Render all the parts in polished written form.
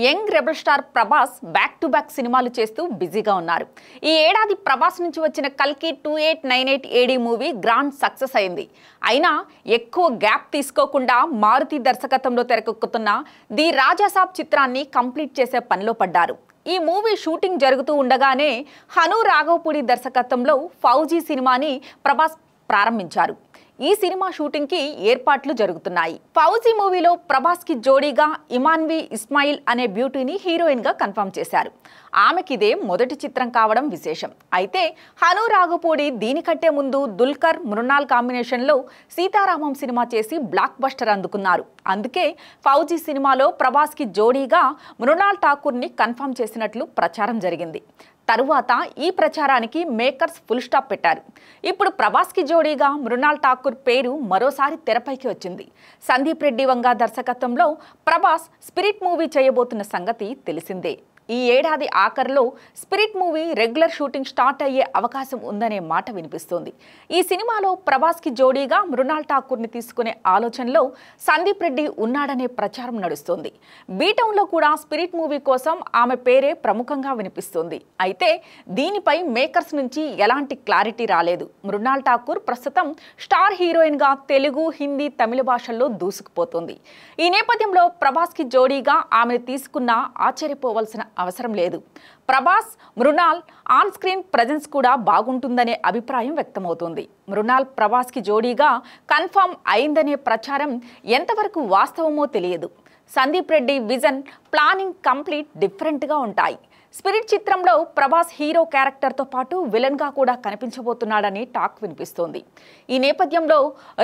Young rebel star Prabhas back to back సినిమాలు చేస్తూ బిజీగా ఉన్నారు. ఈ ఏడాది ప్రభాస్ నుంచి వచ్చిన కల్కి 2898 ఏడీ మూవీ గ్రాండ్ సక్సెస్ అయింది. అయినా ఎక్కువ గ్యాప్ తీసుకోకుండా మారుతి దర్శకత్వంలో తెరకెక్కుతున్న ది రాజాసాబ్ చిత్రాన్ని కంప్లీట్ చేసే పనిలో పడ్డారు. ఈ మూవీ షూటింగ్ జరుగుతూ ఉండగానే హను రాఘవపూడి దర్శకత్వంలో ఫౌజీ సినిమాని ప్రభాస్ ప్రారంభించారు. ఈ సినిమా షూటింగ్ కి ఏర్పాట్లు జరుగుతున్నాయి. ఫౌజీ మూవీలో ప్రభాస్ కి జోడీగా ఇమాన్వి ఇస్మాయిల్ అనే బ్యూటీని హీరోయిన్ గా కన్ఫర్మ్ చేశారు. ఆమెకిదే మొదటి చిత్రం కావడం విశేషం. అయితే హను రాఘవపూడి దీనికంటే ముందు దుల్కర్ మృణాల్ కాంబినేషన్ లో సీతారామం సినిమా చేసి బ్లాక్ బస్టర్ అందుకున్నారు. అందుకే ఫౌజీ సినిమాలో ప్రభాస్ కి జోడీగా మృణాల్ ఠాకూర్ ని కన్ఫర్మ్ చేసినట్లు ప్రచారం జరిగింది. తరువాత ఈ ప్రచారానికి మేకర్స్ ఫుల్ స్టాప్ పెట్టారు. ఇప్పుడు ప్రభాస్ కి జోడీగా మృణాల్ ఠాకూర్ పేరు మరోసారి తెరపైకి వచ్చింది. సందీప్ రెడ్డి వంగా దర్శకత్వంలో ప్రభాస్ స్పిరిట్ మూవీ చేయబోతున్న సంగతి తెలిసిందే. ఈ ఏడాది ఆఖరిలో spirit movie regular shooting start అయ్యే అవకాశం ఉందనే మాట వినిపిస్తోంది. ఈ సినిమాలో ప్రభాస్ కి జోడీగా మృణాల్ ఠాకూర్ని తీసుకునే ఆలోచనలో సందీప్ రెడ్డి ఉన్నాడనే ప్రచారం నడుస్తోంది. బీటౌన్లో కూడా స్పిరిట్ మూవీ కోసం ఆమె పేరే ప్రముఖంగా వినిపిస్తోంది. అయితే దీనిపై మేకర్స్ నుంచి ఎలాంటి క్లారిటీ రాలేదు. మృణాల్ ఠాకూర్ ప్రస్తుతం స్టార్ హీరోయిన్గా తెలుగు, హిందీ, తమిళ భాషల్లో దూసుకుపోతుంది. ఈ నేపథ్యంలో ప్రభాస్ కి జోడీగా ఆమెను తీసుకున్నా ఆశ్చర్యపోవలసిన అవసరం లేదు. Prabhas, Mrunal on screen presence కూడా బాగుంటుందనే అభిప్రాయం వ్యక్తమవుతుంది. మృణాల్ ప్రభాస్ కి జోడీగా కన్ఫర్మ్ అయిందనే ప్రచారం ఎంతవరకు వాస్తవమో తెలియదు. Sandeep Reddy vision, planning complete డిఫరెంట్గా ఉంటాయి. స్పిరిట్ చిత్రంలో ప్రభాస్ హీరో క్యారెక్టర్తో పాటు విలన్గా కూడా కనిపించబోతున్నాడని టాక్ వినిపిస్తోంది. ఈ నేపథ్యంలో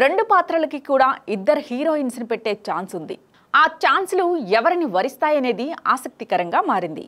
2 పాత్రలకి కూడా ఇద్దరు హీరోయిన్స్ని పెట్టే ఛాన్స్ ఉంది. ఆ ఛాన్స్లు ఎవరిని వరిస్తాయనేది ఆసక్తికరంగా మారింది.